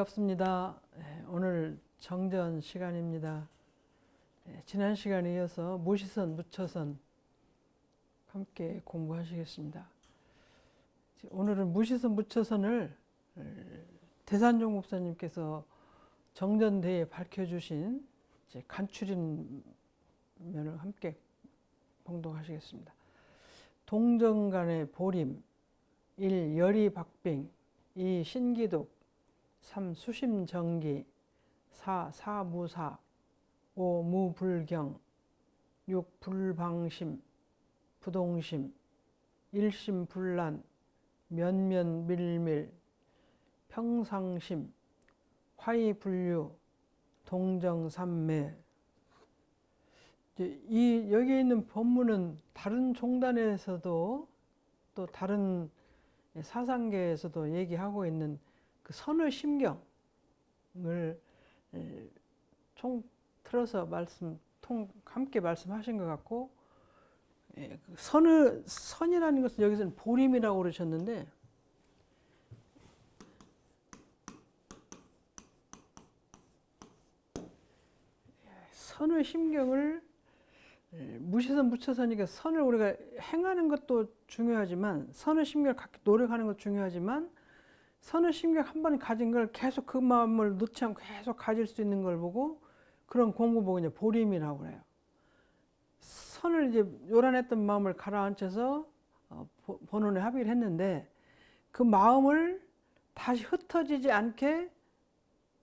반갑습니다. 오늘 정전 시간입니다. 지난 시간에 이어서 무시선, 무처선 함께 공부하시겠습니다. 오늘은 무시선, 무처선을 대산종 목사님께서 정전대에 밝혀주신 간추린면을 함께 봉독하시겠습니다. 동정간의 보림, 1. 열이박빙, 2. 신기독, 3. 수심정기, 4. 사무사, 5. 무불경, 6. 불방심, 부동심, 일심불란, 면면밀밀, 평상심, 화이불류, 동정삼매. 여기 있는 본문은 다른 종단에서도 또 다른 사상계에서도 얘기하고 있는 그 선의 심경을 통틀어서 함께 말씀하신 것 같고, 선이라는 것은 여기서는 보림이라고 그러셨는데, 선의 심경을 무시선 무처선이니까 선을 우리가 행하는 것도 중요하지만, 선의 심경을 갖기 노력하는 것도 중요하지만, 선의 심경 한 번 가진 걸 계속 그 마음을 놓지 않고 계속 가질 수 있는 걸 보고, 그런 공부 보고 이제 보림이라고 그래요. 선을 이제 요란했던 마음을 가라앉혀서 본원에 합의를 했는데, 그 마음을 다시 흩어지지 않게,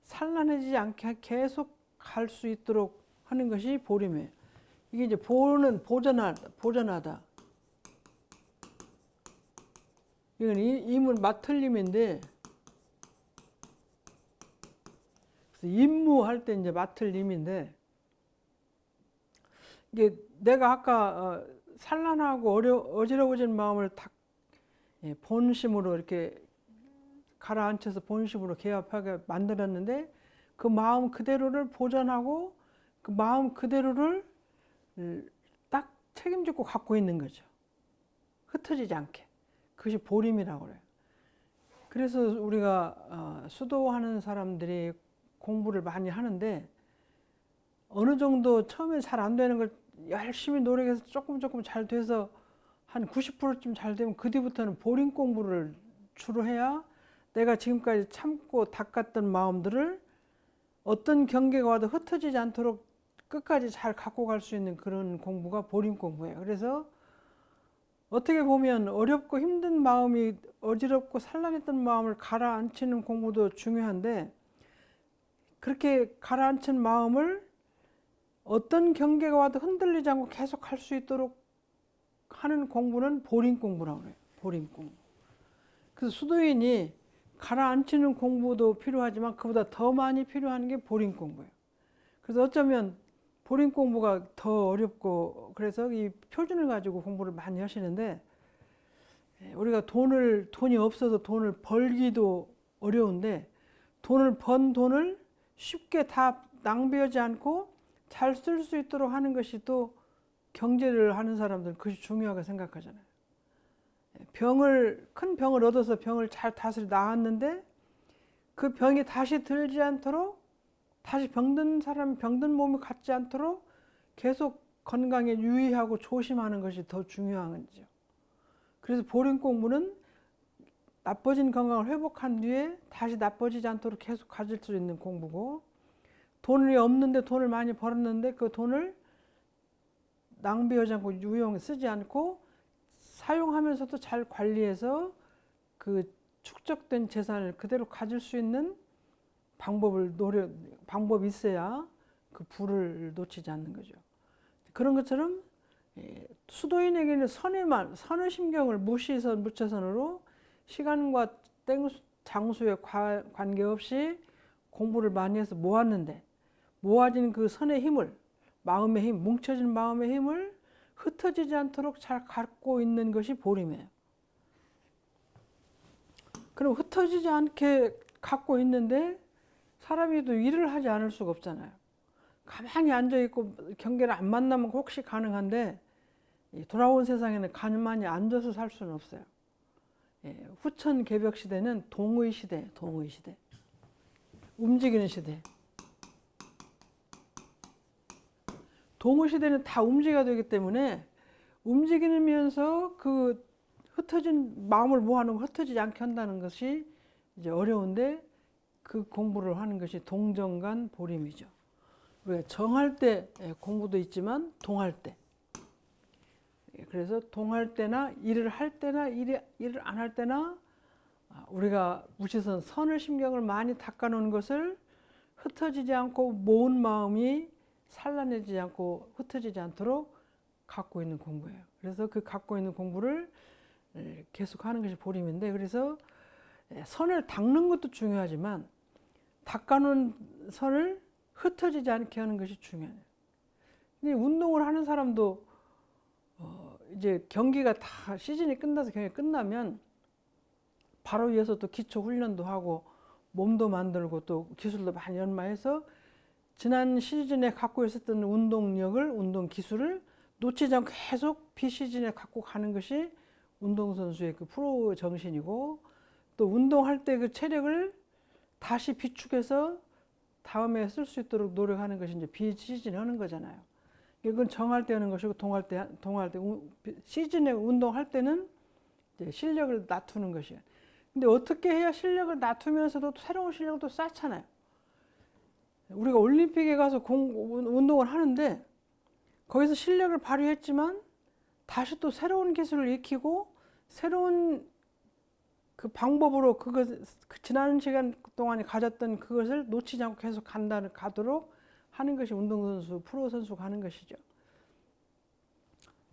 산란해지지 않게 계속 갈 수 있도록 하는 것이 보림이에요. 이게 이제 보는 보전하다. 이건 임은 맞틀림인데, 임무할 때 이제 맡을임인데, 이게 내가 아까 산란하고 어지러워진 마음을 딱 본심으로 이렇게 가라앉혀서 본심으로 개합하게 만들었는데, 그 마음 그대로를 보존하고 그 마음 그대로를 딱 책임지고 갖고 있는 거죠. 흩어지지 않게. 그것이 보림이라고 그래요. 그래서 우리가 수도하는 사람들이 공부를 많이 하는데, 어느 정도 처음에 잘 안 되는 걸 열심히 노력해서 조금 잘 돼서 한 90%쯤 잘 되면, 그 뒤부터는 보림 공부를 주로 해야 내가 지금까지 참고 닦았던 마음들을 어떤 경계가 와도 흩어지지 않도록 끝까지 잘 갖고 갈 수 있는 그런 공부가 보림 공부예요. 그래서 어떻게 보면 어렵고 힘든 마음이, 어지럽고 산란했던 마음을 가라앉히는 공부도 중요한데, 그렇게 가라앉힌 마음을 어떤 경계가 와도 흔들리지 않고 계속 할 수 있도록 하는 공부는 보림 공부라고 해요. 보림 공부. 그래서 수도인이 가라앉히는 공부도 필요하지만 그보다 더 많이 필요한 게 보림 공부예요. 그래서 어쩌면 보림 공부가 더 어렵고, 그래서 이 표준을 가지고 공부를 많이 하시는데, 우리가 돈이 없어서 돈을 벌기도 어려운데, 번 돈을 쉽게 다 낭비하지 않고 잘 쓸 수 있도록 하는 것이 또 경제를 하는 사람들은 그것이 중요하게 생각하잖아요. 큰 병을 얻어서 병을 잘 다스려 나았는데, 그 병이 다시 들지 않도록, 다시 병든 사람이 병든 몸을 갖지 않도록 계속 건강에 유의하고 조심하는 것이 더 중요한 거죠. 그래서 보림 공부는 나빠진 건강을 회복한 뒤에 다시 나빠지지 않도록 계속 가질 수 있는 공부고, 돈이 없는데 돈을 많이 벌었는데 그 돈을 낭비하지 않고 유용히 쓰지 않고 사용하면서도 잘 관리해서 그 축적된 재산을 그대로 가질 수 있는 방법이 있어야 그 부를 놓치지 않는 거죠. 그런 것처럼 수도인에게는 선의 심경을 무시선 무처선으로 시간과 장소에 관계없이 공부를 많이 해서 모았는데, 모아진 그 선의 힘을, 마음의 힘, 뭉쳐진 마음의 힘을 흩어지지 않도록 잘 갖고 있는 것이 보림이에요. 그럼 흩어지지 않게 갖고 있는데 사람이 또 일을 하지 않을 수가 없잖아요. 가만히 앉아있고 경계를 안 만나면 혹시 가능한데, 돌아온 세상에는 가만히 앉아서 살 수는 없어요. 후천 개벽 시대는 동의 시대. 움직이는 시대. 동호시대는 다 움직여야 되기 때문에 움직이면서 그 흩어진 마음을 모아놓고 흩어지지 않게 한다는 것이 이제 어려운데, 그 공부를 하는 것이 동정간 보림이죠. 우리가 정할 때 공부도 있지만 동할 때. 그래서 동할 때나 일을 할 때나 일을 안 할 때나 우리가 무시선 선을 신경을 많이 닦아놓은 것을 흩어지지 않고 모은 마음이 산란해지지 않고 흩어지지 않도록 갖고 있는 공부예요. 그래서 그 갖고 있는 공부를 계속 하는 것이 보림인데, 그래서 선을 닦는 것도 중요하지만 닦아놓은 선을 흩어지지 않게 하는 것이 중요해요. 근데 운동을 하는 사람도 이제 경기가 다 시즌이 끝나서 경기가 끝나면 바로 이어서 또 기초 훈련도 하고 몸도 만들고 또 기술도 많이 연마해서 지난 시즌에 갖고 있었던 운동력을, 운동 기술을 놓치지 않고 계속 비시즌에 갖고 가는 것이 운동선수의 그 프로 정신이고, 또 운동할 때 그 체력을 다시 비축해서 다음에 쓸 수 있도록 노력하는 것이 이제 비시즌에 하는 거잖아요. 이건 정할 때 하는 것이고, 동할 때 시즌에 운동할 때는 이제 실력을 낮추는 것이에요. 근데 어떻게 해야 실력을 낮추면서도 새로운 실력을 또 쌓잖아요. 우리가 올림픽에 가서 운동을 하는데 거기서 실력을 발휘했지만 다시 또 새로운 기술을 익히고 새로운 그 방법으로 그 지난 시간 동안에 가졌던 그것을 놓치지 않고 계속 가도록 하는 것이 운동선수, 프로 선수가 하는 것이죠.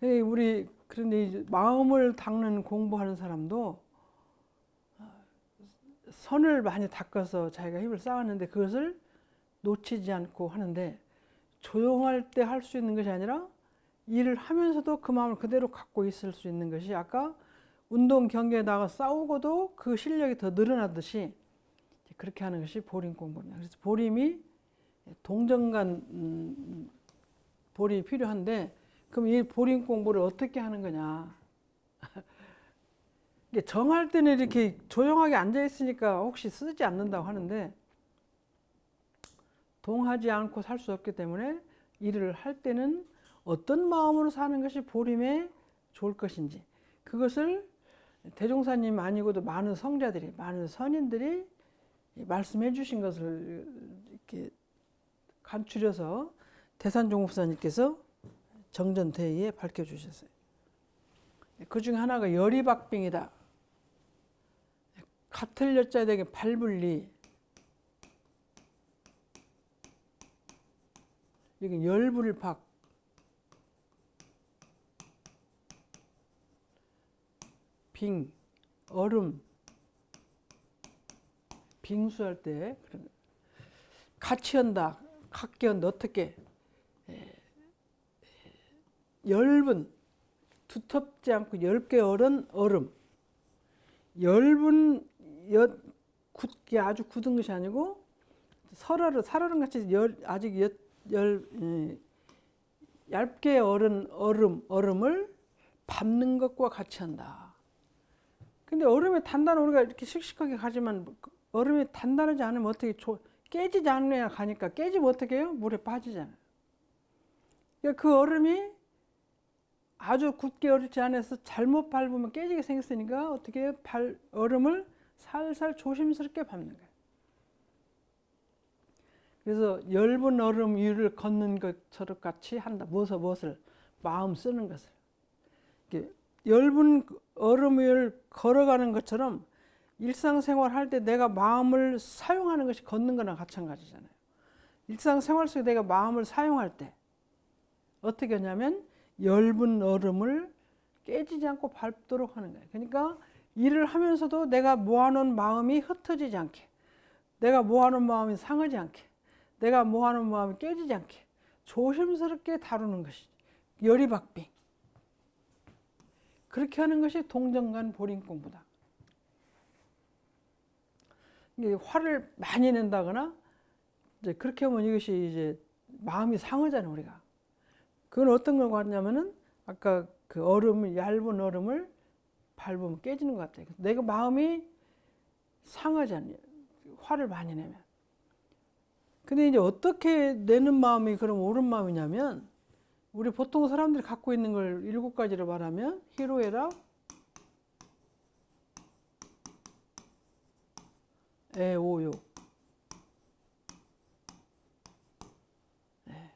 그런데 이제 마음을 닦는 공부하는 사람도 선을 많이 닦아서 자기가 힘을 쌓았는데 그것을 놓치지 않고 하는데, 조용할 때 할 수 있는 것이 아니라 일을 하면서도 그 마음을 그대로 갖고 있을 수 있는 것이, 아까 운동 경기에 나가 싸우고도 그 실력이 더 늘어나듯이 그렇게 하는 것이 보림 공부입니다. 그래서 보림이 동정간 보림이 필요한데, 그럼 이 보림 공부를 어떻게 하는 거냐? 정할 때는 이렇게 조용하게 앉아 있으니까 혹시 쓰지 않는다고 하는데, 동하지 않고 살 수 없기 때문에 일을 할 때는 어떤 마음으로 사는 것이 보림에 좋을 것인지, 그것을 대종사님 아니고도 많은 성자들이, 많은 선인들이 말씀해 주신 것을 이렇게 간추려서 대산종법사님께서 정전대의에 밝혀주셨어요. 그 중에 하나가 열이박빙이다. 같을 여자에게 발불리. 이게 열불박. 빙, 얼음. 빙수할 때 같이 한다, 같게 한다. 어떻게? 엷은 두텁지 않고 얇게 얼은 얼음. 엷은 굳게 아주 굳은 것이 아니고 살얼음 같이 아직 얇게 얼은 얼음을 밟는 것과 같이 한다. 근데 얼음이 단단한, 우리가 이렇게 씩씩하게 가지만 얼음이 단단하지 않으면 어떻게 깨지지 않아야 가니까, 깨지면 어떻게 해요? 물에 빠지잖아요. 그러니까 그 얼음이 아주 굳게 얼지 않아서 잘못 밟으면 깨지게 생겼으니까 어떻게 해요? 얼음을 살살 조심스럽게 밟는 거예요. 그래서 엷은 얼음 위를 걷는 것처럼 같이 한다. 무엇을? 마음 쓰는 것을. 엷은 얼음 위를 걸어가는 것처럼 일상생활 할 때 내가 마음을 사용하는 것이 걷는 거나 마찬가지잖아요. 일상생활 속에 내가 마음을 사용할 때 어떻게 하냐면 엷은 얼음을 깨지지 않고 밟도록 하는 거예요. 그러니까 일을 하면서도 내가 모아놓은 마음이 흩어지지 않게, 내가 모아놓은 마음이 상하지 않게, 내가 모아놓은 마음이 깨지지 않게 조심스럽게 다루는 것이 열이박빙. 그렇게 하는 것이 동정간 보림 공부다. 화를 많이 낸다거나 이제 그렇게 하면 이것이 이제 마음이 상하잖아요, 우리가. 그건 어떤 걸 같냐면은 아까 그 얇은 얼음을 밟으면 깨지는 것 같아요. 내가 마음이 상하잖아요, 화를 많이 내면. 근데 이제 어떻게 내는 마음이 그럼 옳은 마음이냐면, 우리 보통 사람들이 갖고 있는 걸 7가지로 말하면 희로애락, 애오욕.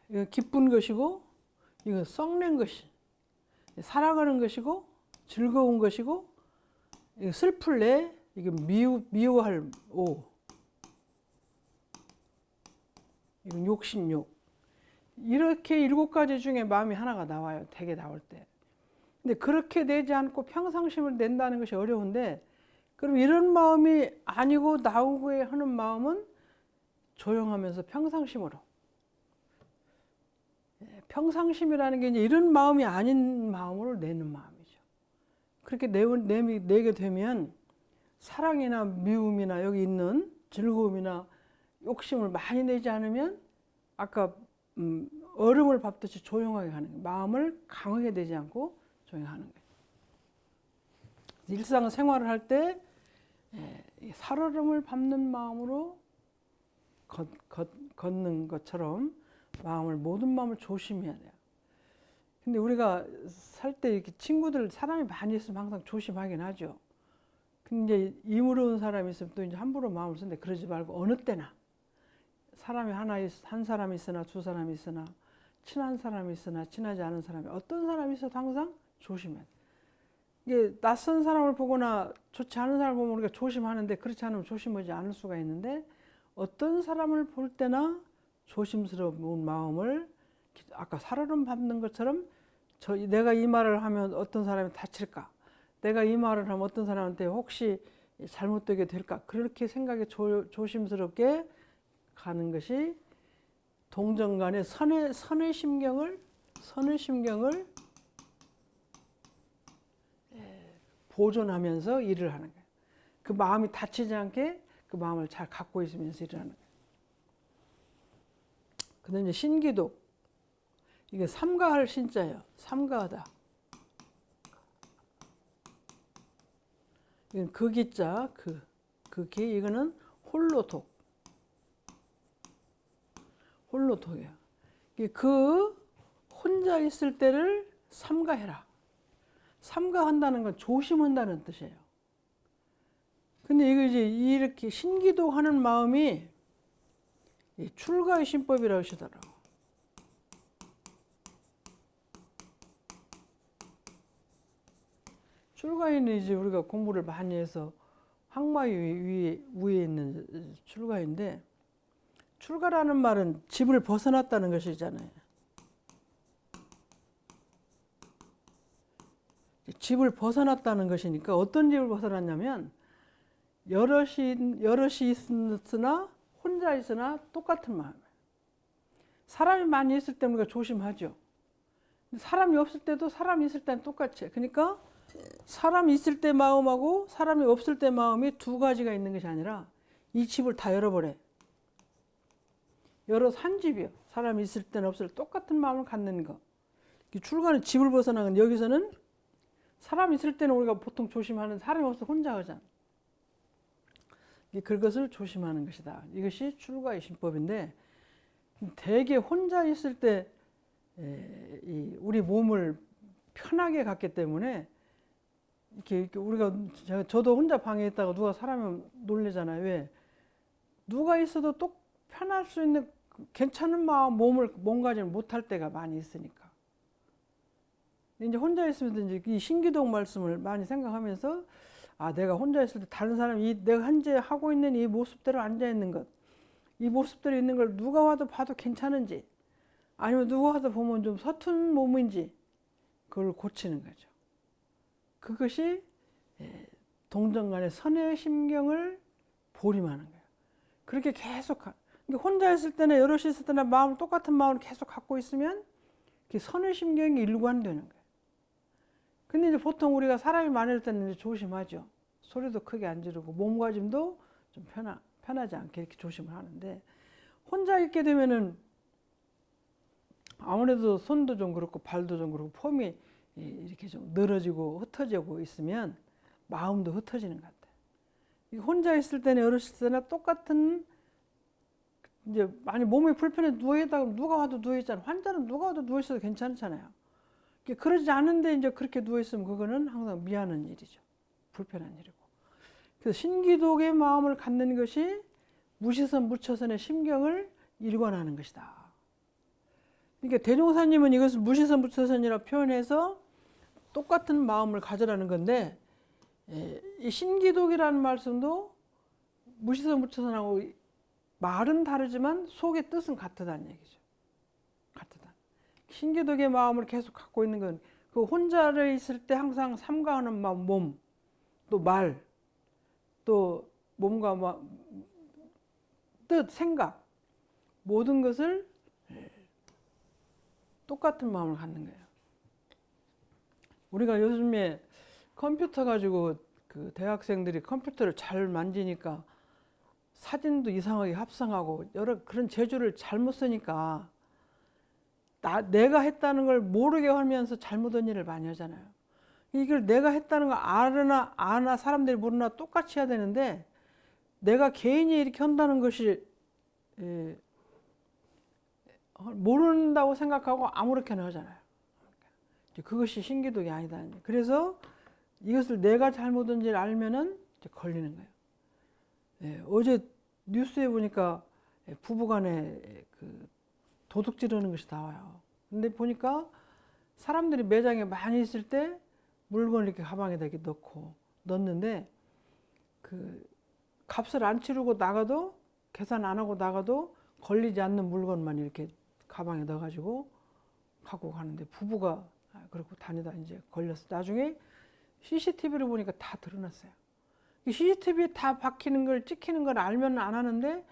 이거 기쁜 것이고, 이거 썩는 것이, 살아가는 것이고, 즐거운 것이고, 이거 슬플 내, 이게 미워할 오, 이건 욕심욕. 이렇게 7가지 중에 마음이 하나가 나와요. 대개 나올 때. 근데 그렇게 내지 않고 평상심을 낸다는 것이 어려운데, 그럼 이런 마음이 아니고 나오고 하는 마음은 조용하면서 평상심으로. 평상심이라는 게 이제 이런 마음이 아닌 마음으로 내는 마음이죠. 그렇게 내게 되면 사랑이나 미움이나 여기 있는 즐거움이나 욕심을 많이 내지 않으면 아까 얼음을 밟듯이 조용하게 하는 거예요. 마음을 강하게 내지 않고 조용히 하는 거예요. 일상생활을 할 때 살얼음을 밟는 마음으로 걷는 것처럼 모든 마음을 조심해야 돼요. 근데 우리가 살 때 이렇게 친구들 사람이 많이 있으면 항상 조심하긴 하죠. 근데 이제 이무로운 사람이 있으면 또 이제 함부로 마음을 쓰는데 그러지 말고 어느 때나 사람이 한 사람이 있으나 두 사람이 있으나 친한 사람이 있으나 친하지 않은 사람이 어떤 사람이 있어도 항상 조심해야 돼. 이게 낯선 사람을 보거나 좋지 않은 사람을 보면 우리가 조심하는데 그렇지 않으면 조심하지 않을 수가 있는데 어떤 사람을 볼 때나 조심스러운 마음을 아까 살얼음 밟는 것처럼 내가 이 말을 하면 어떤 사람이 다칠까? 내가 이 말을 하면 어떤 사람한테 혹시 잘못되게 될까? 그렇게 생각이 조심스럽게 가는 것이 동정 간의 선의 심경을 보존하면서 일을 하는 거예요. 그 마음이 다치지 않게 그 마음을 잘 갖고 있으면서 일을 하는 거예요. 그다음에 신기독. 이게 삼가할 신자예요. 삼가하다. 이건 극이자 극이 이거는 홀로독. 홀로독이에요. 혼자 있을 때를 삼가해라. 삼가한다는 건 조심한다는 뜻이에요. 근데 이거 이제 이렇게 신기독하는 마음이 출가의 신법이라고 하시더라고. 출가인은 이제 우리가 공부를 많이 해서 항마위 위에 있는 출가인데, 출가라는 말은 집을 벗어났다는 것이잖아요. 집을 벗어났다는 것이니까 어떤 집을 벗어났냐면 여럿이 있으나 혼자 있으나 똑같은 마음이에요. 사람이 많이 있을 때 우리가 조심하죠. 사람이 없을 때도 사람이 있을 때는 똑같이. 그러니까 사람이 있을 때 마음하고 사람이 없을 때 마음이 두 가지가 있는 것이 아니라 이 집을 다 열어버려. 여럿 한 집이요. 사람이 있을 때는 없을 때 똑같은 마음을 갖는 거. 출가는 집을 벗어나는 여기서는 사람이 있을 때는 우리가 보통 조심하는 사람이 없어 혼자 하잖아. 그것을 조심하는 것이다. 이것이 출가의 신법인데 대개 혼자 있을 때 우리 몸을 편하게 갖기 때문에 이렇게 우리가 저도 혼자 방에 있다가 누가 사람이 놀래잖아요. 왜? 누가 있어도 또 편할 수 있는 괜찮은 마음 몸가짐을 못할 때가 많이 있으니까. 이제 혼자 있으면 이제 이 신기독 말씀을 많이 생각하면서 내가 혼자 있을 때 다른 사람이 내가 현재 하고 있는 이 모습대로 앉아 있는 것, 이 모습대로 있는 걸 누가 와도 봐도 괜찮은지, 아니면 누가 와도 보면 좀 서툰 몸인지 그걸 고치는 거죠. 그것이 동정 간의 선의 심경을 보림하는 거예요. 그렇게 계속 혼자 있을 때나 여럿이 있을 때나 마음을 똑같은 마음을 계속 갖고 있으면 선의 심경이 일관되는 거예요. 근데 이제 보통 우리가 사람이 많을 때는 이제 조심하죠. 소리도 크게 안 지르고 몸가짐도 좀 편하지 않게 이렇게 조심을 하는데 혼자 있게 되면은 아무래도 손도 좀 그렇고 발도 좀 그렇고 폼이 이렇게 좀 늘어지고 흩어지고 있으면 마음도 흩어지는 것 같아요. 혼자 있을 때나 여럿 있을 때나 똑같은 이제 많이 몸이 불편해 누워있다가 누가 와도 누워있잖아. 환자는 누가 와도 누워있어도 괜찮잖아요. 그러지 않은데 이제 그렇게 누워있으면 그거는 항상 미안한 일이죠. 불편한 일이고. 그래서 신기독의 마음을 갖는 것이 무시선 무처선의 심경을 일관하는 것이다. 그러니까 대종사님은 이것을 무시선 무처선이라 표현해서 똑같은 마음을 가져라는 건데, 이 신기독이라는 말씀도 무시선 무처선하고 말은 다르지만 속의 뜻은 같다는 얘기죠. 같다. 신기독의 마음을 계속 갖고 있는 건 그 혼자를 있을 때 항상 삼가하는 마음, 몸, 또 말, 또 몸과 뜻, 생각, 모든 것을 똑같은 마음을 갖는 거예요. 우리가 요즘에 컴퓨터 가지고 그 대학생들이 컴퓨터를 잘 만지니까 사진도 이상하게 합성하고 여러 그런 재주를 잘못 쓰니까 내가 했다는 걸 모르게 하면서 잘못한 일을 많이 하잖아요. 이걸 내가 했다는 걸 아나 사람들이 모르나 똑같이 해야 되는데 내가 개인이 이렇게 한다는 것이 모른다고 생각하고 아무렇게나 하잖아요. 그것이 신기독이 아니다. 그래서 이것을 내가 잘못한 줄 알면은 이제 걸리는 거예요. 어제 뉴스에 보니까 부부간에 그 도둑 지르는 것이 나와요. 근데 보니까 사람들이 매장에 많이 있을 때 물건을 이렇게 가방에다 이렇게 넣는데 그 값을 안 치르고 나가도 계산 안 하고 나가도 걸리지 않는 물건만 이렇게 가방에 넣어가지고 갖고 가는데 부부가 그렇고 다니다 이제 걸렸어. 나중에 CCTV를 보니까 다 드러났어요. CCTV에 다 박히는 걸 찍히는 걸 알면 안 하는데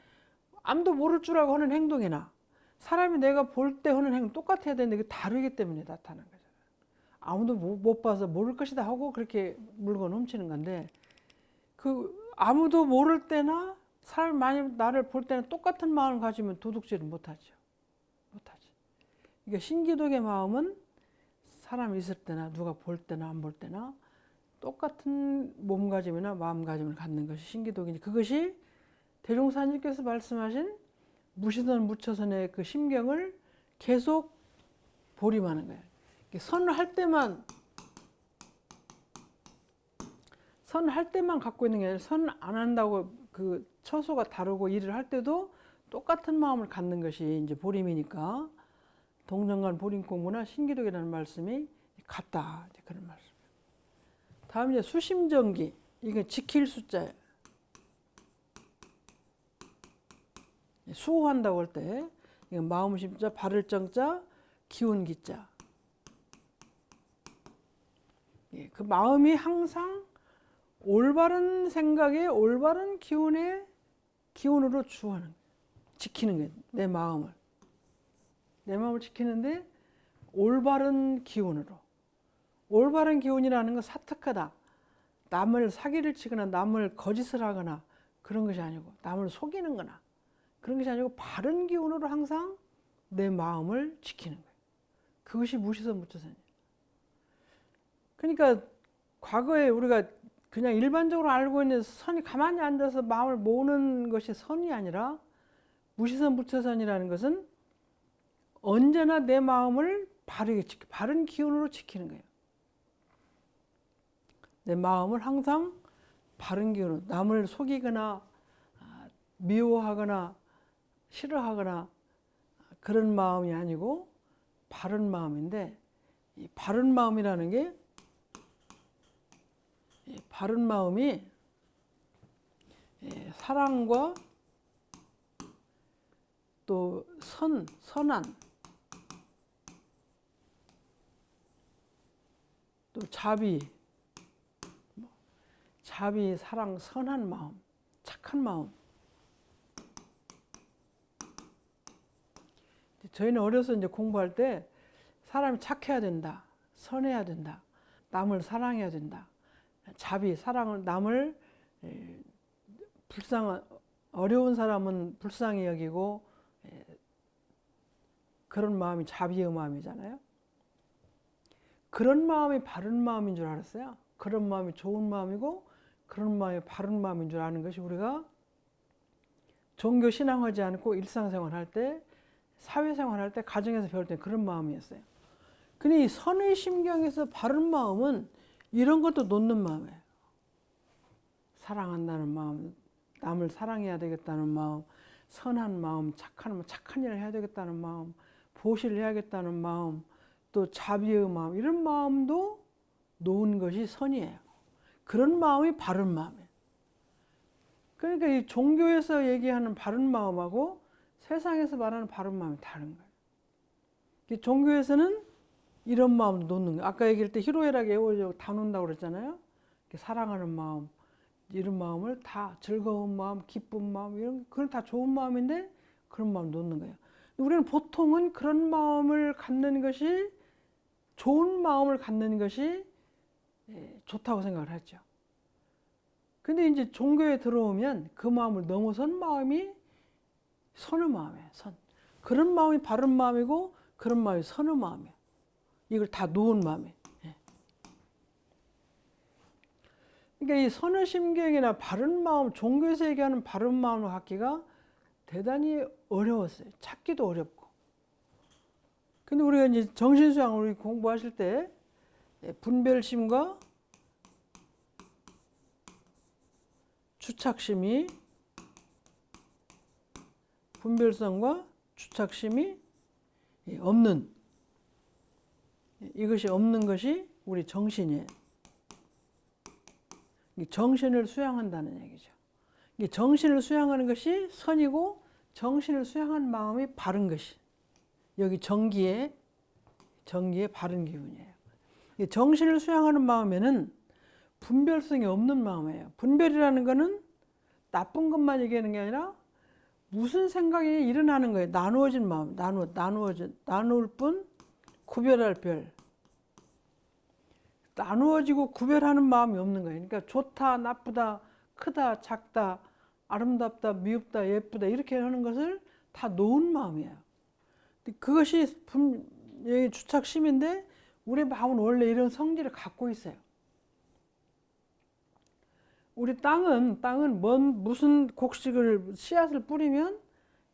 아무도 모를 줄 알고 하는 행동이나 사람이 내가 볼 때 하는 행동 똑같아야 되는데 그게 다르기 때문에 나타난 거잖아요. 아무도 못 봐서 모를 것이다 하고 그렇게 물건 훔치는 건데 그 아무도 모를 때나 사람이 많이 나를 볼 때는 똑같은 마음을 가지면 도둑질을 못하죠. 못하지. 그러니까 신기독의 마음은 사람이 있을 때나 누가 볼 때나 안 볼 때나 똑같은 몸가짐이나 마음가짐을 갖는 것이 신기독이니 그것이 대종사님께서 말씀하신 무시선 무처선의 그 심경을 계속 보림하는 거예요. 선을 할 때만 갖고 있는 게 아니라 선 안 한다고 그 처소가 다르고 일을 할 때도 똑같은 마음을 갖는 것이 이제 보림이니까 동정간 보림공부나 신기독이라는 말씀이 같다. 이제 그런 말씀. 다음 이제 수심정기. 이게 지킬 숫자예요. 수호한다고 할 때 이건 마음 심자, 바를 정자, 기운 기자. 그 마음이 항상 올바른 생각에 올바른 기운으로 주하는 거예요. 지키는 거예요. 내 마음을 지키는데 올바른 기운으로. 올바른 기운이라는 건 사특하다. 남을 사기를 치거나 남을 거짓을 하거나 그런 것이 아니고 남을 속이는 거나 그런 것이 아니고 바른 기운으로 항상 내 마음을 지키는 거예요. 그것이 무시선 무처선이에요. 그러니까 과거에 우리가 그냥 일반적으로 알고 있는 선이 가만히 앉아서 마음을 모으는 것이 선이 아니라 무시선 무처선이라는 것은 언제나 내 마음을 바른 기운으로 지키는 거예요. 내 마음을 항상 바른 기운으로 남을 속이거나 미워하거나 싫어하거나 그런 마음이 아니고 바른 마음인데 이 바른 마음이라는 게 바른 마음이 사랑과 또 선한 또 자비, 사랑, 선한 마음, 착한 마음. 저희는 어려서 이제 공부할 때 사람이 착해야 된다, 선해야 된다, 남을 사랑해야 된다, 자비, 사랑을 남을 어려운 사람은 불쌍히 여기고 그런 마음이 자비의 마음이잖아요. 그런 마음이 바른 마음인 줄 알았어요. 그런 마음이 좋은 마음이고 그런 마음이 바른 마음인 줄 아는 것이 우리가 종교 신앙하지 않고 일상생활 할 때, 사회생활 할 때, 가정에서 배울 때 그런 마음이었어요. 근데 이 선의 심경에서 바른 마음은 이런 것도 놓는 마음이에요. 사랑한다는 마음, 남을 사랑해야 되겠다는 마음, 선한 마음, 착한 일을 해야 되겠다는 마음, 보시를 해야겠다는 마음, 또 자비의 마음, 이런 마음도 놓은 것이 선이에요. 그런 마음이 바른 마음이에요. 그러니까 이 종교에서 얘기하는 바른 마음하고 세상에서 말하는 바른 마음이 다른 거예요. 종교에서는 이런 마음도 놓는 거예요. 아까 얘기할 때 희로애락에 애워져 다 놓는다고 그랬잖아요. 사랑하는 마음, 이런 마음을 다 즐거운 마음, 기쁜 마음, 이런 그건 다 좋은 마음인데 그런 마음 놓는 거예요. 우리는 보통은 그런 마음을 갖는 것이 좋은 마음을 갖는 것이 좋다고 생각을 하죠. 근데 이제 종교에 들어오면 그 마음을 넘어선 마음이 선의 마음이에요. 선. 그런 마음이 바른 마음이고 그런 마음이 선의 마음이에요. 이걸 다 놓은 마음이에요. 그러니까 이 선의 심경이나 바른 마음, 종교에서 얘기하는 바른 마음을 갖기가 대단히 어려웠어요. 찾기도 어렵고. 근데 우리가 이제 정신수양을 공부하실 때 분별심과 주착심이, 분별성과 주착심이 없는, 이것이 없는 것이 우리 정신이에요. 정신을 수양한다는 얘기죠. 정신을 수양하는 것이 선이고 정신을 수양한 마음이 바른 것이 여기 정기의 바른 기운이에요. 정신을 수양하는 마음에는 분별성이 없는 마음이에요. 분별이라는 것은 나쁜 것만 얘기하는 게 아니라 무슨 생각이 일어나는 거예요. 나누어진 마음, 나누을 뿐 구별할 별. 나누어지고 구별하는 마음이 없는 거예요. 그러니까 좋다, 나쁘다, 크다, 작다, 아름답다, 미흡다, 예쁘다 이렇게 하는 것을 다 놓은 마음이에요. 그것이 주착심인데 우리 마음은 원래 이런 성질을 갖고 있어요. 우리 땅은 무슨 곡식을 씨앗을 뿌리면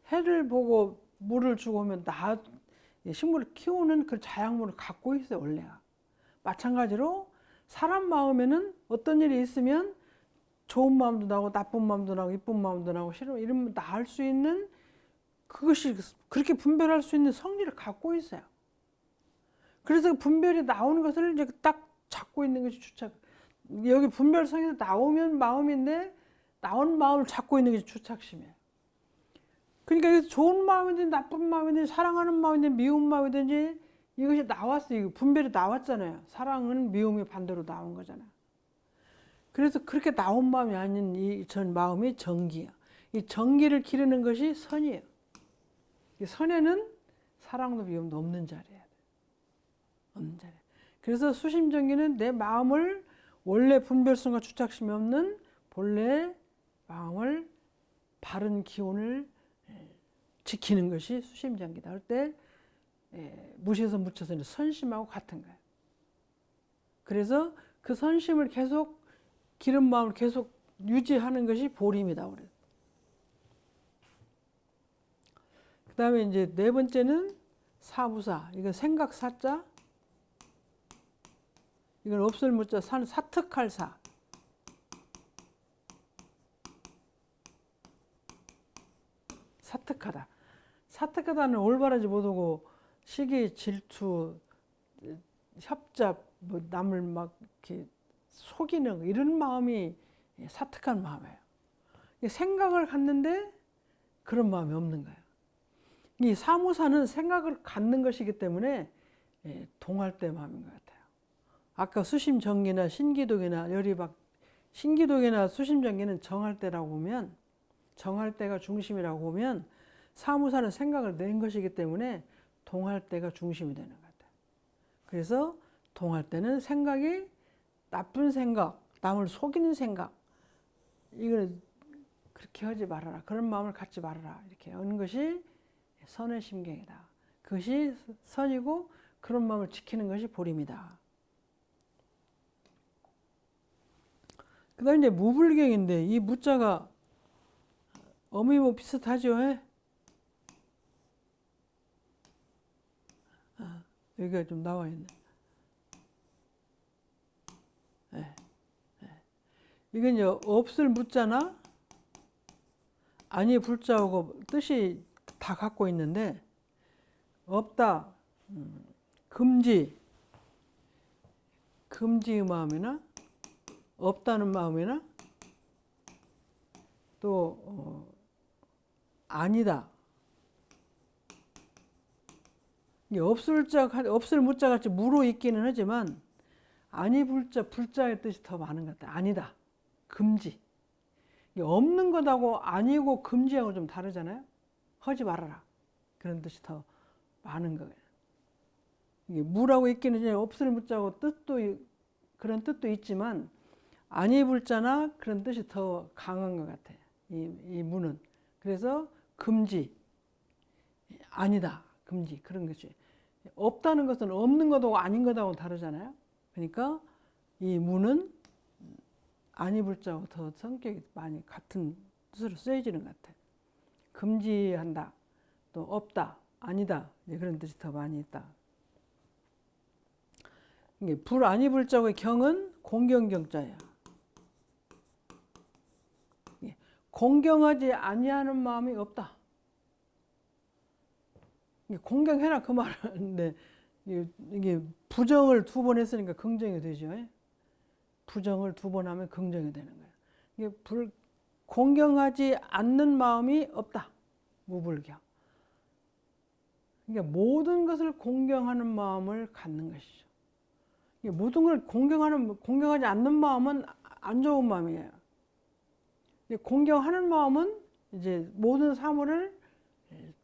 해를 보고 물을 주고 오면 식물을 키우는 그 자양분을 갖고 있어요, 원래가. 마찬가지로 사람 마음에는 어떤 일이 있으면 좋은 마음도 나고 나쁜 마음도 나고 이쁜 마음도 나고 싫은 이런 나을 수 있는 그것이 그렇게 분별할 수 있는 성질을 갖고 있어요. 그래서 분별이 나오는 것을 이제 딱 잡고 있는 것이 주착. 여기 분별성에서 나오면 마음인데 나온 마음을 잡고 있는 것이 주착심이에요. 그러니까 좋은 마음이든지 나쁜 마음이든지 사랑하는 마음이든지 미운 마음이든지 이것이 나왔어요. 분별이 나왔잖아요. 사랑은 미움이 반대로 나온 거잖아요. 그래서 그렇게 나온 마음이 아닌 이 전 마음이 정기예요. 이 정기를 기르는 것이 선이에요. 이 선에는 사랑도 미움도 없는 자리예요. 없는 자리. 그래서 수심정기는 내 마음을 원래 분별성과 주착심이 없는 본래 마음을 바른 기운을 지키는 것이 수심정기다. 할 때 무시해서 묻혀서 선심하고 같은 거예요. 그래서 그 선심을 계속 기른 마음을 계속 유지하는 것이 보림이다. 그 다음에 이제 네 번째는 사무사. 이건 생각 사자. 이건 없을 무자 사특할 사. 사특하다. 사특하다는 올바르지 못하고 시기, 질투, 협잡, 뭐 남을 막 이렇게 속이는 이런 마음이 사특한 마음이에요. 생각을 갖는데 그런 마음이 없는 거예요. 이 사무사는 생각을 갖는 것이기 때문에 동할 때 마음인 것 같아요. 아까 수심정기나 신기독이나 신기독이나 수심정기는 정할 때라고 보면 정할 때가 중심이라고 보면 사무사는 생각을 낸 것이기 때문에 동할 때가 중심이 되는 것 같아요. 그래서 동할 때는 생각이 나쁜 생각, 남을 속이는 생각, 이걸 그렇게 하지 말아라. 그런 마음을 갖지 말아라. 이렇게 하는 것이 선의 심경이다. 그것이 선이고 그런 마음을 지키는 것이 보림이다. 그 다음에 이제 무불경인데 이 무자가 어미 뭐 비슷하죠. 예? 여기가 좀 나와 있네. 예. 이건 이제 없을 무자나 아니 불자하고 뜻이 다 갖고 있는데, 없다, 금지, 금지의 마음이나 없다는 마음이나 또 아니다. 이게 없을 무자 같이 무로 있기는 하지만 아니 불자의 뜻이 더 많은 것 같아요. 아니다, 금지. 이게 없는 것하고 아니고 금지하고 좀 다르잖아요. 하지 말아라, 그런 뜻이 더 많은 거예요. 이게 무라고 있기는 이제 없을 무자고 그런 뜻도 있지만 아니 불자나 그런 뜻이 더 강한 것 같아요. 이 무는. 그래서 금지, 아니다, 금지, 그런 것이. 없다는 것은 없는 것하고 아닌 것하고 다르잖아요. 그러니까 이 무는 아니 불자하고 더 성격이 많이 같은 뜻으로 쓰여지는 것 같아요. 금지한다, 또 없다, 아니다, 그런 뜻이 더 많이 있다. 이게 불 아니 불자의 경은 공경경자예요. 공경하지 아니하는 마음이 없다. 공경해라 그 말인데, 이게 부정을 2번 했으니까 긍정이 되죠. 부정을 2번 하면 긍정이 되는 거예요. 이게 공경하지 않는 마음이 없다. 무불경. 그러니까 모든 것을 공경하는 마음을 갖는 것이죠. 모든 걸 공경하지 않는 마음은 안 좋은 마음이에요. 공경하는 마음은 이제 모든 사물을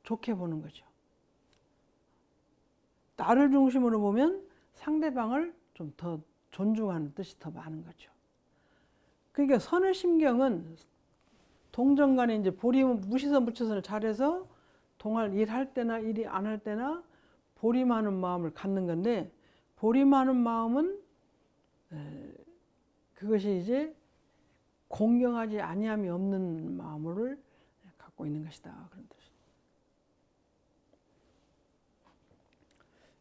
좋게 보는 거죠. 나를 중심으로 보면 상대방을 좀 더 존중하는 뜻이 더 많은 거죠. 그러니까 선의 심경은 동정 간에 이제 무시선 무처선을 잘해서 동할 일할 때나 일이 안 할 때나 보림하는 마음을 갖는 건데, 보림하는 마음은 그것이 이제 공경하지 아니함이 없는 마음을 갖고 있는 것이다, 그런 뜻입니다.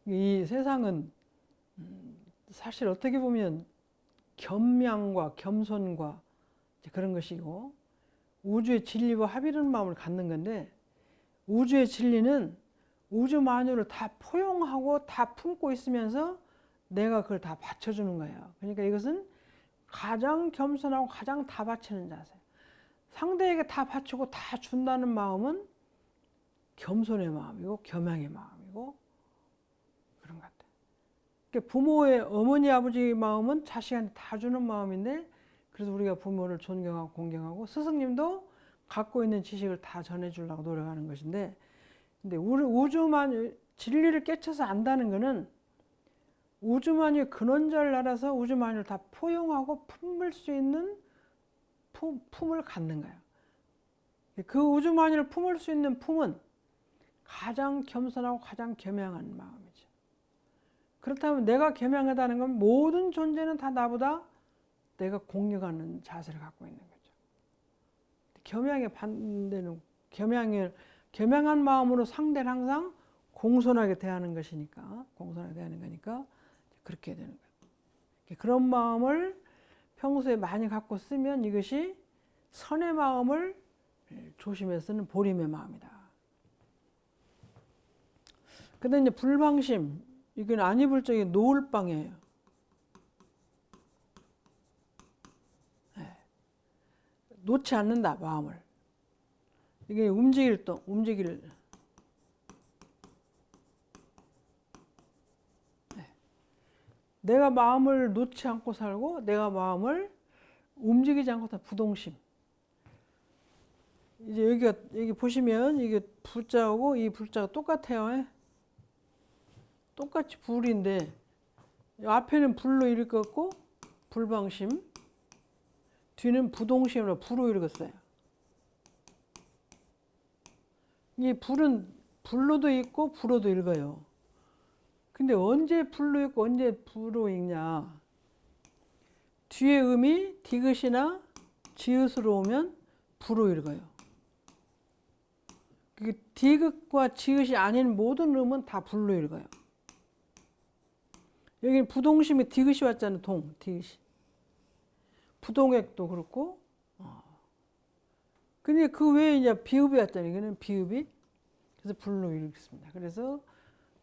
이 세상은 사실 어떻게 보면 겸양과 겸손과 그런 것이고, 우주의 진리와 합이라는 마음을 갖는 건데, 우주의 진리는 우주 만유를 다 포용하고 다 품고 있으면서 내가 그걸 다 받쳐주는 거예요. 그러니까 이것은 가장 겸손하고 가장 다 바치는 자세. 상대에게 다 바치고 다 준다는 마음은 겸손의 마음이고 겸양의 마음이고 그런 것 같아요. 그러니까 부모의 어머니 아버지의 마음은 자식한테 다 주는 마음인데, 그래서 우리가 부모를 존경하고 공경하고, 스승님도 갖고 있는 지식을 다 전해주려고 노력하는 것인데, 근데 우주만 진리를 깨쳐서 안다는 것은 우주만유 근원자를 알아서 우주만유를 다 포용하고 품을 수 있는 품을 갖는 거예요. 그 우주만유를 품을 수 있는 품은 가장 겸손하고 가장 겸양한 마음이죠. 그렇다면 내가 겸양하다는 건 모든 존재는 다 나보다 내가 공경하는 자세를 갖고 있는 거죠. 겸양의 반대는 겸양한 마음으로 상대를 항상 공손하게 대하는 것이니까, 공손하게 대하는 거니까 그렇게 되는 거예요. 그런 마음을 평소에 많이 갖고 쓰면 이것이 선의 마음을 조심해 쓰는 보림의 마음이다. 근데 이제 불방심, 이건 아니불적인 노을방이에요. 놓지 않는다, 마음을. 이게 움직일. 내가 마음을 놓지 않고 살고, 내가 마음을 움직이지 않고 살 부동심. 이제 여기 보시면 이게 불자하고 이 불자가 똑같아요. 똑같이 불인데, 앞에는 불로 읽었고, 불방심. 뒤는 부동심으로 불로 읽었어요. 이 불은 불로도 읽고 불로도 읽어요. 근데 언제 불로 읽고 언제 불로 읽냐? 뒤에 음이 디귿이나 지읒으로 오면 불로 읽어요. 그 디귿과 지읒이 아닌 모든 음은 다 불로 읽어요. 여기 부동심에 디귿이 왔잖아요. 디귿이. 부동액도 그렇고. 근데 그 외에 이제 비읍이 왔잖아요. 이거는 비읍이. 그래서 불로 읽습니다. 그래서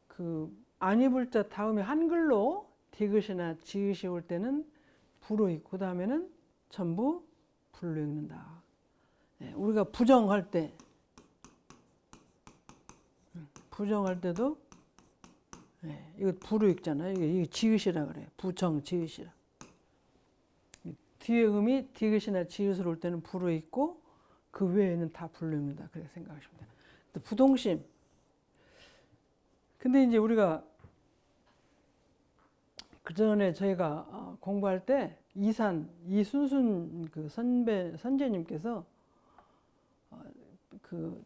그 안이불자 다음에 한글로 디귿이나 지읒이 올 때는 부로 읽고, 그 다음에는 전부 불로 읽는다. 우리가 부정할 때도 이거 부로 읽잖아요. 이게 지읒이라 그래요. 부정 지읒이라. 뒤에 음이 디귿이나 지읒을 올 때는 부로 읽고 그 외에는 다 불로 읽는다. 그렇게 생각하시면 돼요. 부동심. 근데 이제 우리가 그 전에 저희가 공부할 때 이순순 그 선제님께서 그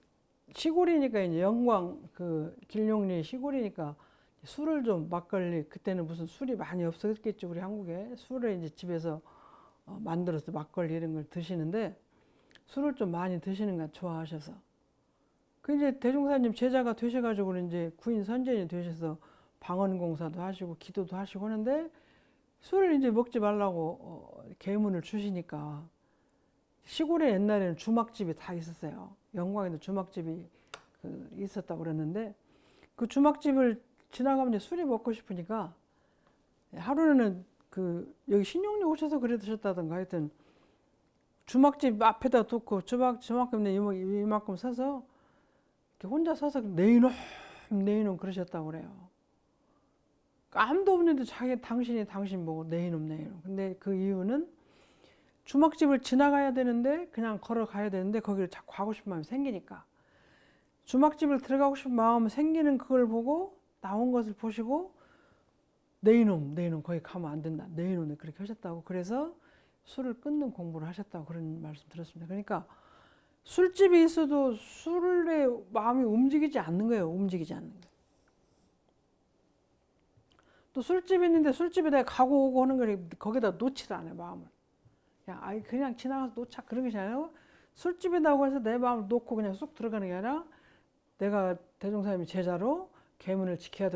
시골이니까 이제 영광 그 길룡리 시골이니까 술을 좀 막걸리, 그때는 무슨 술이 많이 없었겠죠. 우리 한국에 술을 이제 집에서 만들어서 막걸리 이런 걸 드시는데 술을 좀 많이 드시는 거 좋아하셔서 그 이제 대종사님 제자가 되셔가지고 이제 구인 선제님 되셔서 방언공사도 하시고 기도도 하시고 하는데 술을 이제 먹지 말라고 계문을 주시니까 시골에 옛날에는 주막집이 다 있었어요. 영광에도 주막집이 있었다고 그랬는데 그 주막집을 지나가면 술이 먹고 싶으니까 하루는 여기 신용리 오셔서 그래 드셨다던가 하여튼 주막집 앞에다 두고 주막집 이만큼 서서 혼자 서서 내 이놈 그러셨다고 그래요. 아무도 없는데 당신 보고 내 이놈. 근데 그 이유는 주막집을 지나가야 되는데 그냥 걸어가야 되는데 거기를 자꾸 가고 싶은 마음이 생기니까 주막집을 들어가고 싶은 마음이 생기는 그걸 보고 나온 것을 보시고 내 이놈 거기 가면 안 된다. 내 이놈 그렇게 하셨다고. 그래서 술을 끊는 공부를 하셨다고 그런 말씀 들었습니다. 그러니까 술집이 있어도 술에 마음이 움직이지 않는 거예요. 또 술집이 있는데 술집에 내가 가고 오고 하는 걸 거기다 놓지도 않아요. 마음을. 그냥 지나가서 놓자 그런 것이 아니라 술집이라고 해서 내 마음을 놓고 그냥 쑥 들어가는 게 아니라 내가 대종사님의 제자로 계문을 지켜야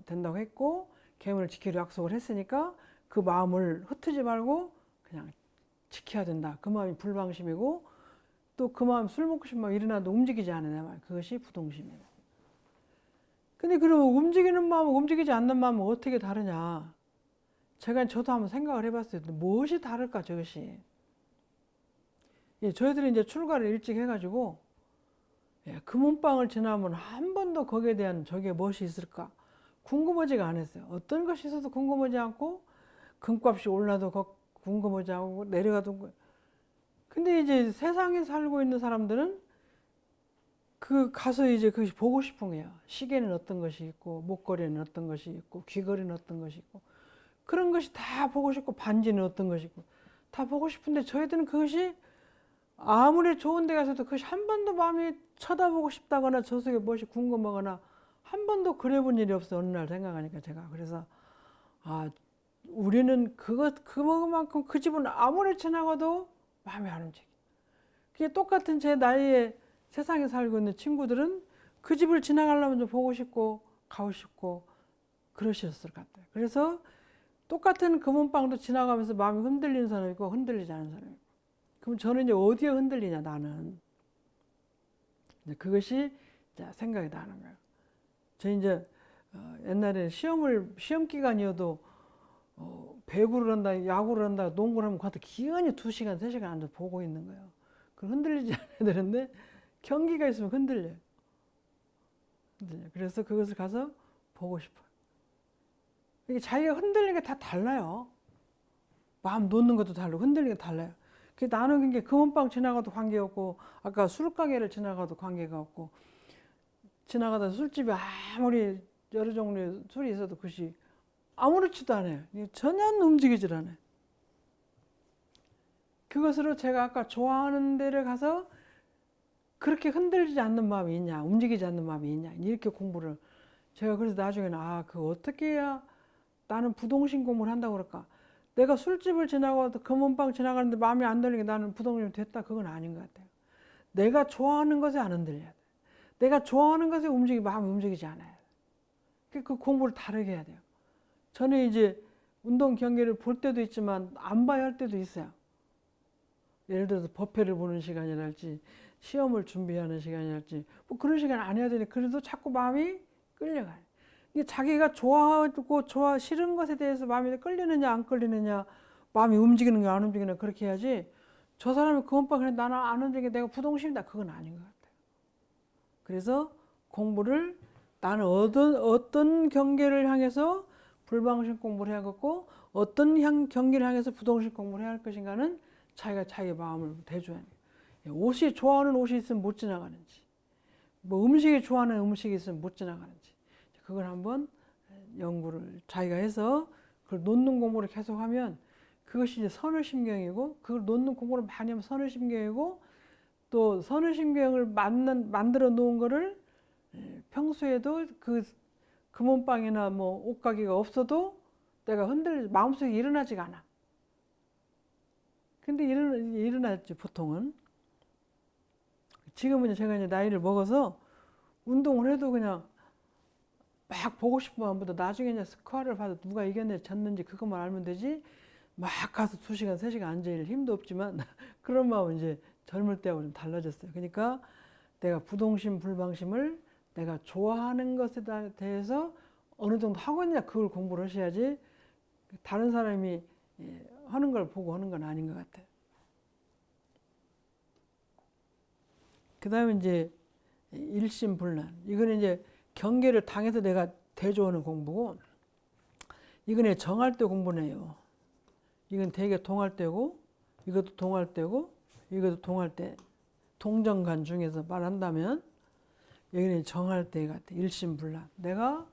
된다고 했고 계문을 지키려 약속을 했으니까 그 마음을 흩트지 말고 그냥 지켜야 된다. 그 마음이 불방심이고 또 그 마음 술 먹고 싶으면 일어나도 움직이지 않는 내 말. 그것이 부동심이다. 근데 그러면 움직이는 마음과 움직이지 않는 마음은 어떻게 다르냐? 저도 한번 생각을 해봤어요. 무엇이 다를까 저것이? 저희들이 이제 출가를 일찍 해가지고 금은방을 지나면 한 번도 거기에 대한 저게 무엇이 있을까 궁금하지가 않았어요. 어떤 것이 있어도 궁금하지 않고 금값이 올라도 궁금하지 않고 내려가도. 근데 이제 세상에 살고 있는 사람들은 가서 이제 그것이 보고 싶은 거야. 시계는 어떤 것이 있고 목걸이는 어떤 것이 있고 귀걸이는 어떤 것이 있고 그런 것이 다 보고 싶고 반지는 어떤 것이 있고 다 보고 싶은데 저희들은 그것이 아무리 좋은 데 가서도 그것이 한 번도 마음이 쳐다보고 싶다거나 저 속에 무엇이 궁금하거나 한 번도 그래 본 일이 없어. 어느 날 생각하니까 제가 그래서 우리는 그만큼 그 집은 아무리 지나가도 마음이 안 움직여. 그게 똑같은 제 나이에 세상에 살고 있는 친구들은 그 집을 지나가려면 좀 보고 싶고 가고 싶고 그러셨을 것 같아요. 그래서 똑같은 금은방도 지나가면서 마음이 흔들리는 사람이 있고 흔들리지 않은 사람이 있고. 그럼 저는 이제 어디에 흔들리냐 나는. 그것이 이제 생각이 나는 거예요. 저 이제 옛날에 시험 기간이어도 배구를 한다, 야구를 한다, 농구를 하면 가도 기연히 2시간, 3시간 앉아서 보고 있는 거예요. 그럼 흔들리지 않아야 되는데 경기가 있으면 흔들려요. 그래서 그것을 가서 보고 싶어요. 이게 자기가 흔들리는 게 다 달라요. 마음 놓는 것도 다르고 흔들리는 게 달라요. 나는 게 금은방 지나가도 관계없고 아까 술가게를 지나가도 관계가 없고 지나가다 술집에 아무리 여러 종류의 술이 있어도 그것이 아무렇지도 않아요. 전혀 움직이질 않아요. 그것으로 제가 아까 좋아하는 데를 가서 그렇게 흔들리지 않는 마음이 있냐, 움직이지 않는 마음이 있냐, 이렇게 공부를 제가 그래서 나중에는 어떻게 해야 나는 부동심 공부를 한다고 그럴까? 내가 술집을 지나가도 금은방 지나가는데 마음이 안 들리게 나는 부동심 됐다. 그건 아닌 것 같아요. 내가 좋아하는 것에 안 흔들려야 돼. 내가 좋아하는 것에 마음이 움직이지 않아요. 그 공부를 다르게 해야 돼요. 저는 이제 운동 경기를 볼 때도 있지만 안 봐야 할 때도 있어요. 예를 들어서 법회를 보는 시간이랄지 시험을 준비하는 시간이랄지 뭐 그런 시간 안 해야 되니 그래도 자꾸 마음이 끌려가요. 이게 자기가 좋아하고 싫은 것에 대해서 마음이 끌리느냐 안 끌리느냐, 마음이 움직이는 게 안 움직이느냐 그렇게 해야지, 저 사람이 그것만 그래 나는 안 움직이게 내가 부동심이다 그건 아닌 것 같아요. 그래서 공부를 나는 어떤 경계를 향해서 불방심 공부를 해야겠고 어떤 경계를 향해서 부동심 공부를 해야 할 것인가는 자기가 자기 마음을 대줘야 해요. 옷이 좋아하는 옷이 있으면 못 지나가는지, 뭐 음식이 좋아하는 음식이 있으면 못 지나가는지, 그걸 한번 연구를 자기가 해서 그걸 놓는 공부를 계속하면 그것이 이제 선의심경이고, 그걸 놓는 공부를 많이 하면 선의심경이고, 또 선의심경을 만들어 놓은 거를 평소에도 그 금은방이나 뭐 옷가게가 없어도 내가 마음속에 일어나지가 않아. 근데 일어났지 보통은. 지금은 제가 이제 나이를 먹어서 운동을 해도 그냥 막 보고 싶은 마음보다 나중에 이제 스코어를 봐도 누가 이겼는지 졌는지 그것만 알면 되지, 막 가서 2시간 3시간 앉아있을 힘도 없지만 그런 마음은 이제 젊을 때하고 좀 달라졌어요. 그러니까 내가 부동심 불방심을 내가 좋아하는 것에 대해서 어느 정도 하고 있느냐 그걸 공부를 하셔야지, 다른 사람이 하는 걸 보고 하는 건 아닌 것 같아요. 그 다음에 이제 일심불란, 이거는 이제 경계를 당해서 내가 대조하는 공부고, 이건 정할 때 공부네요. 이건 되게 동할 때고, 이것도 동할 때고, 이것도 동할 때, 동정간 중에서 말한다면 여기는 정할 때 같아. 일심불란. 내가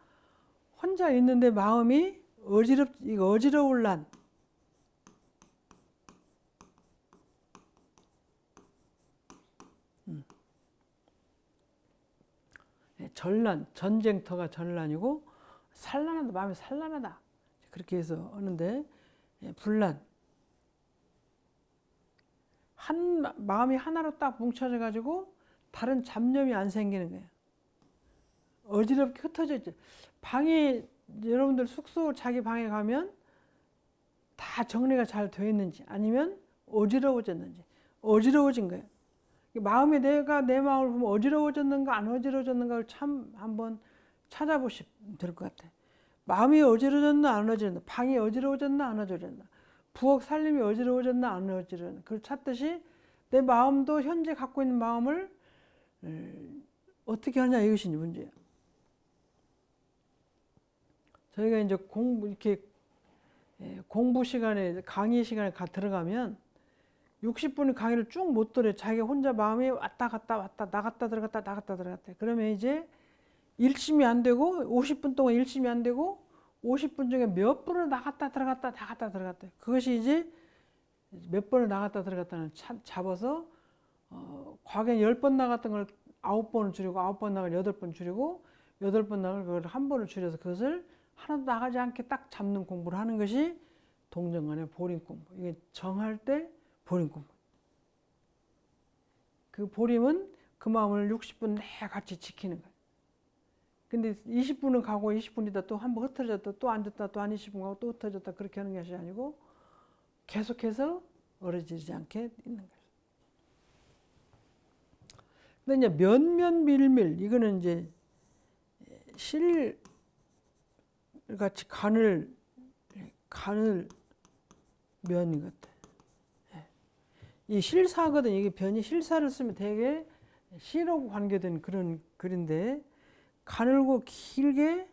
혼자 있는데 마음이 어지러울 난, 전란, 전쟁터가 전란이고 산란하다, 마음이 산란하다 그렇게 해서 하는데, 불란, 마음이 하나로 딱 뭉쳐져 가지고 다른 잡념이 안 생기는 거예요. 어지럽게 흩어져 있죠. 방이, 여러분들 숙소 자기 방에 가면 다 정리가 잘 되어 있는지 아니면 어지러워졌는지, 어지러워진 거예요. 마음이 내가 내 마음을 보면 어지러워졌는가 안 어지러워졌는가를 참 한번 찾아보시면 될 것 같아요. 마음이 어지러워졌나 안 어지러워졌나, 방이 어지러워졌나 안 어지러워졌나, 부엌 살림이 어지러워졌나 안 어지러워졌나, 그걸 찾듯이 내 마음도 현재 갖고 있는 마음을 어떻게 하냐 이것이 문제예요. 저희가 이제 공부 시간에, 강의 시간에 들어가면 60분의 강의를 쭉 못 들어요. 자기 혼자 마음이 왔다 갔다 나갔다 들어갔다. 그러면 이제 일심이 안 되고 50분 동안 일심이 안 되고 50분 중에 몇 번을 나갔다 들어갔다. 그것이 이제 몇 번을 나갔다 들어갔다는 잡아서 과거에 10번 나갔던 걸 9번을 줄이고 9번 나갈 8번 줄이고 8번 나갈 그걸 1번을 줄여서 그것을 하나도 나가지 않게 딱 잡는 공부를 하는 것이 동정간의 보림 공부. 이게 정할 때 보림 공부. 그 보림은 그 마음을 60분 내가 같이 지키는 거예요. 근데 20분은 가고 20분 있다 또 한번 흩어졌다 또 앉았다 또 한 20분 가고 또 흩어졌다 그렇게 하는 것이 아니고 계속해서 어려지지 않게 있는 거예요. 근데 이제 면면밀밀, 이거는 이제 실 같이 간을 면인 것 같아요. 이 실사거든. 이게 변이 실사를 쓰면 되게 실하고 관계된 그런 글인데, 가늘고 길게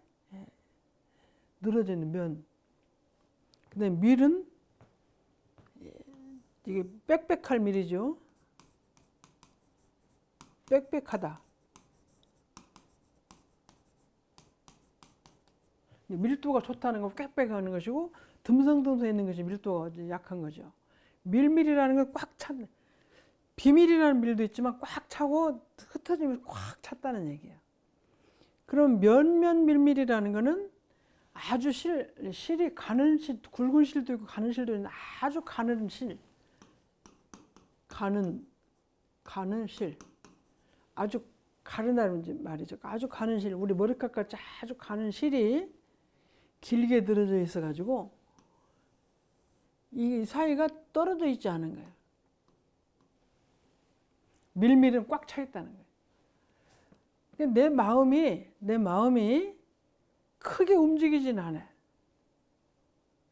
늘어지는 면. 근데 밀은 이게 빽빽할 밀이죠. 빽빽하다. 밀도가 좋다는 건 빽빽하는 것이고, 듬성듬성 있는 것이 밀도가 약한 거죠. 밀밀이라는 건 꽉 찼네. 비밀이라는 밀도 있지만 꽉 차고 흩어지면 꽉 찼다는 얘기예요. 그럼 면밀밀이라는 거는 아주 실이 가는 실, 굵은 실도 있고 가는 실도 있는 아주 가는 실, 가는 실, 아주 가르나는 말이죠. 아주 가는 실, 우리 머리카락같이 아주 가는 실이 길게 늘어져 있어가지고 이 사이가 떨어져 있지 않은 거예요. 밀밀은 꽉 차 있다는 거예요. 내 마음이 크게 움직이진 않아요.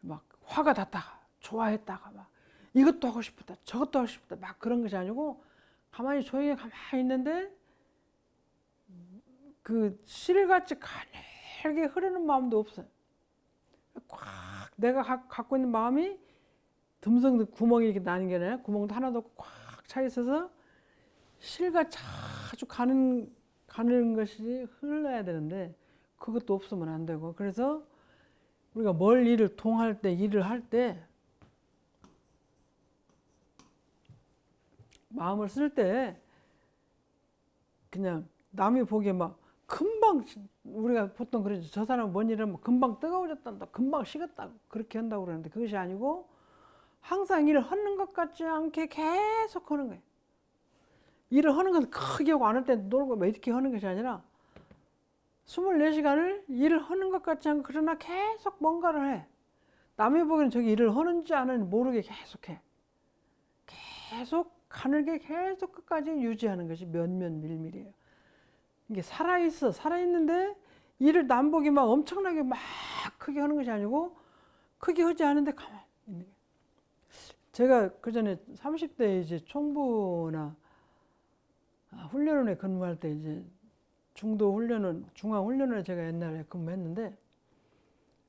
막 화가 났다가 좋아했다가 막 이것도 하고 싶다 저것도 하고 싶다 막 그런 것이 아니고 가만히 조용히 가만히 있는데 그 실같이 가늘게 흐르는 마음도 없어요. 꽉 내가 갖고 있는 마음이 듬성 구멍이 이렇게 나는 게 아니라 구멍도 하나도 없고 꽉 차 있어서 실같이 아주 가는 것이 흘러야 되는데 그것도 없으면 안 되고, 그래서 우리가 뭘 일을 통할 때 일을 할 때 마음을 쓸 때 그냥 남이 보기에 막 금방, 우리가 보통 그러죠. 저 사람은 뭔 일을 금방 뜨거워졌단다, 금방 식었다, 그렇게 한다고 그러는데 그것이 아니고 항상 일을 하는 것 같지 않게 계속 하는 거예요. 일을 하는 것은 크게 하고 안 할 때 놀고 막 이렇게 하는 것이 아니라 24시간을 일을 하는 것 같지 않고 그러나 계속 뭔가를 해. 남이 보기에는 저기 일을 하는지 안 하는지 모르게 계속해. 계속 가늘게 계속 끝까지 유지하는 것이 면면밀밀이에요. 이게 살아있는데 일을 남 보기 막 엄청나게 막 크게 하는 것이 아니고 크게 하지 않은데 가만히 있는 거예요. 제가 그 전에 30대 이제 총부나 훈련원에 근무할 때 이제 중앙훈련원에 제가 옛날에 근무했는데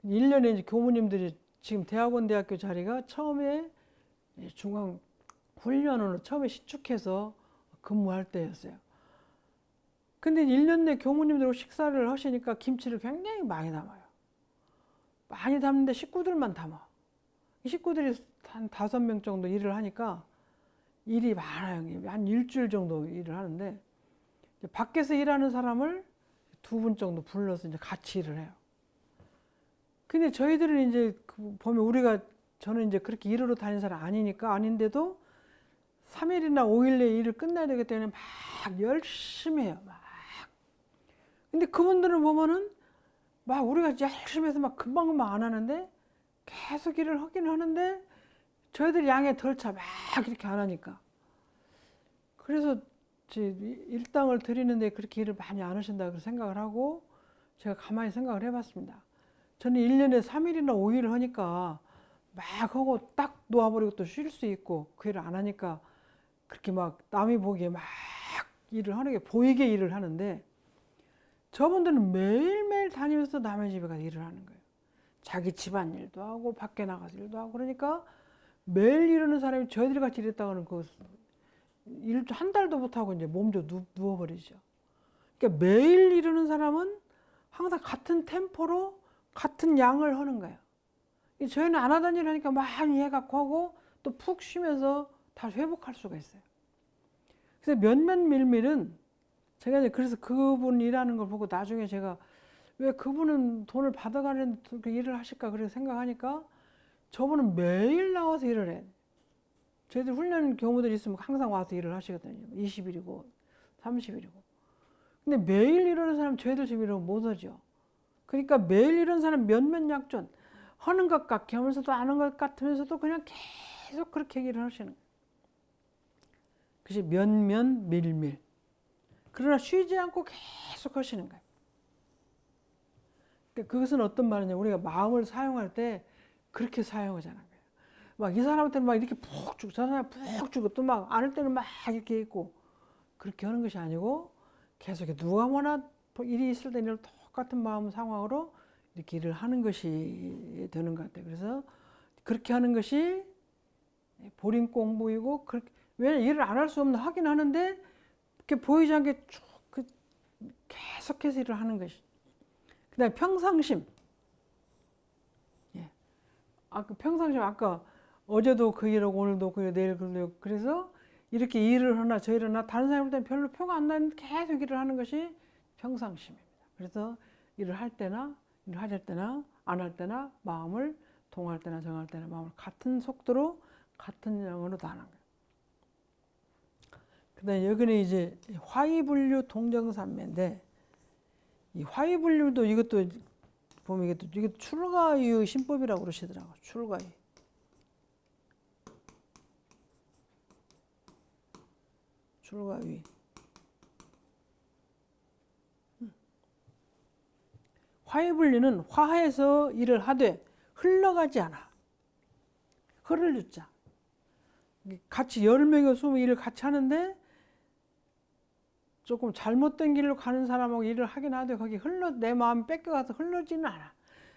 1년에 이제 교무님들이 지금 대학교 자리가 처음에 중앙훈련원으로 처음에 시축해서 근무할 때였어요. 근데 1년 내 교무님들 식사를 하시니까 김치를 굉장히 많이 담아요. 많이 담는데 식구들만 담아. 이 식구들이 한 5명 정도 일을 하니까 일이 많아요. 한 일주일 정도 일을 하는데 밖에서 일하는 사람을 2분 정도 불러서 이제 같이 일을 해요. 근데 저희들은 이제 보면 저는 이제 그렇게 일하러 다니는 사람 아닌데도 3일이나 5일 내에 일을 끝내야 되기 때문에 막 열심히 해요. 막. 근데 그분들은 보면은 막 우리가 열심히 해서 막 금방금방 안 하는데 계속 일을 하긴 하는데 저희들이 양에 덜 차. 막 이렇게 안 하니까. 그래서 일당을 드리는데 그렇게 일을 많이 안 하신다고 생각을 하고 제가 가만히 생각을 해봤습니다. 저는 1년에 3일이나 5일을 하니까 막 하고 딱 놓아버리고 또 쉴 수 있고 그 일을 안 하니까 그렇게 막 남이 보기에 막 일을 하는 게 보이게 일을 하는데 저분들은 매일매일 다니면서 남의 집에 가서 일을 하는 거예요. 자기 집안일도 하고 밖에 나가서 일도 하고 그러니까 매일 이러는 사람이 저희들 같이 일했다가는 그 일 한 달도 못하고 이제 몸져 누워버리죠. 그러니까 매일 이러는 사람은 항상 같은 템포로 같은 양을 하는 거예요. 저희는 안 하던 일 하니까 많이 해갖고 하고 또 푹 쉬면서 다시 회복할 수가 있어요. 그래서 면면밀밀은 제가 이제 그래서 그분 일하는 걸 보고 나중에 제가 왜 그분은 돈을 받아가는 그 일을 하실까 그래서 생각하니까 저분은 매일 나와서 일을 해. 저희들 훈련 경우들이 있으면 항상 와서 일을 하시거든요. 20일이고 30일이고. 근데 매일 이러는 사람 저희들 지금 이러면 못 하죠. 그러니까 매일 이러는 사람 면면약전 하는 것 같게 하면서도 안 하는 것 같으면서도 그냥 계속 그렇게 일을 하시는 거예요. 그것이 면면밀밀. 그러나 쉬지 않고 계속 하시는 거예요. 그러니까 그것은 어떤 말이냐, 우리가 마음을 사용할 때 그렇게 사용하잖아요. 막 이 사람한테는 막 이렇게 푹 주고 저 사람 푹 주고 또 막 안 할 때는 막 이렇게 있고 그렇게 하는 것이 아니고 계속 누가 뭐나 일이 있을 때는 똑같은 마음 상황으로 이렇게 일을 하는 것이 되는 것 같아요. 그래서 그렇게 하는 것이 보림 공부이고 왜냐면 일을 안 할 수 없는 하긴 하는데 이렇게 보이지 않게 쭉 계속해서 일을 하는 것이. 그다음에 평상심. 평상심 아까 어제도 그 일하고 오늘도 그 일, 내일 그 일. 그래서 이렇게 일을 하나 저 일을 하나 다른 사람한테는 별로 표가 안 나는데 계속 일을 하는 것이 평상심입니다. 그래서 일을 할 때나 일을 하실 때나 안 할 때나 마음을 동할 때나 정할 때나 마음을 같은 속도로 같은 양으로 다 하는 거예요. 그다음에 여기는 이제 화이분류 동정산매인데 이 화이분류도 이것도 보면 이게 출가의 신법이라고 그러시더라고. 출가의. 출가의. 화이분류는 화해서 일을 하되 흘러가지 않아. 흐를 유자. 같이 10명이 20명이 일을 같이 하는데 조금 잘못된 길로 가는 사람하고 일을 하긴 하되 거기 내 마음이 뺏겨가서 흘러지는 않아.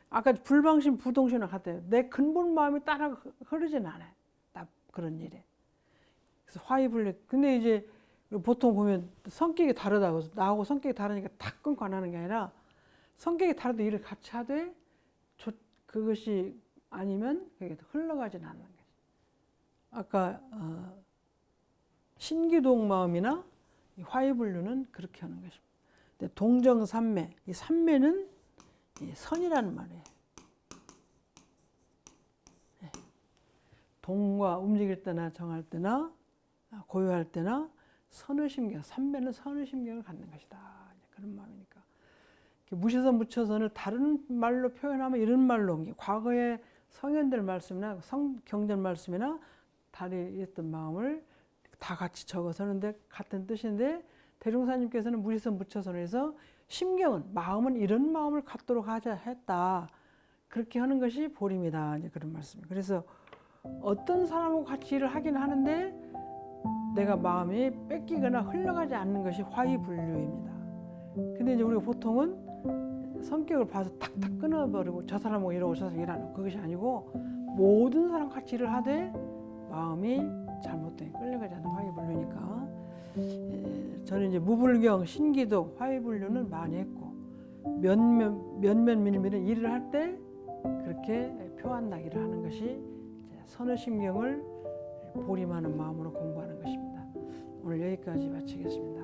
아까 불방심 부동심을 같아요. 내 근본 마음이 따라 흐르지는 않아요. 그런 일에. 그래서 화이분류. 근데 이제 보통 보면 성격이 다르다고 나하고 성격이 다르니까 다 끊고 안 하는 게 아니라 성격이 다르도 일을 같이 하되 그것이 아니면 그게 흘러가지는 않는 거죠. 아까 신기동 마음이나 화이분류는 그렇게 하는 것입니다. 근데 동정산매, 이 산매는 선이라는 말이에요. 동과 움직일 때나 정할 때나 고요할 때나 선의심경, 산매는 선의심경을 갖는 것이다. 그런 마음이니까. 무시선 무처선을 다른 말로 표현하면 이런 말로 과거의 성현들 말씀이나 성경전 말씀이나 다르했던 마음을 다 같이 적어서 하는데 같은 뜻인데 대종사님께서는 무시선 무처선에서 심경은 마음은 이런 마음을 갖도록 하자 했다. 그렇게 하는 것이 보림이다. 이제 그런 말씀이에요. 그래서 어떤 사람하고 같이 일을 하긴 하는데 내가 마음이 뺏기거나 흘러가지 않는 것이 화이분류입니다. 근데 이제 우리가 보통은 성격을 봐서 탁탁 끊어버리고 저 사람하고 이러고 저 사람하고 일하는 그것이 아니고 모든 사람 같이 일을 하되 마음이 잘못된 끌려가지 않는 화이분류니까 저는 이제 무불경, 신기도, 화이분류는 많이 했고 면면밀밀은 일을 할 때 그렇게 표한나기를 하는 것이 선의심경을 보림하는 마음으로 공부하는 것입니다. 오늘 여기까지 마치겠습니다.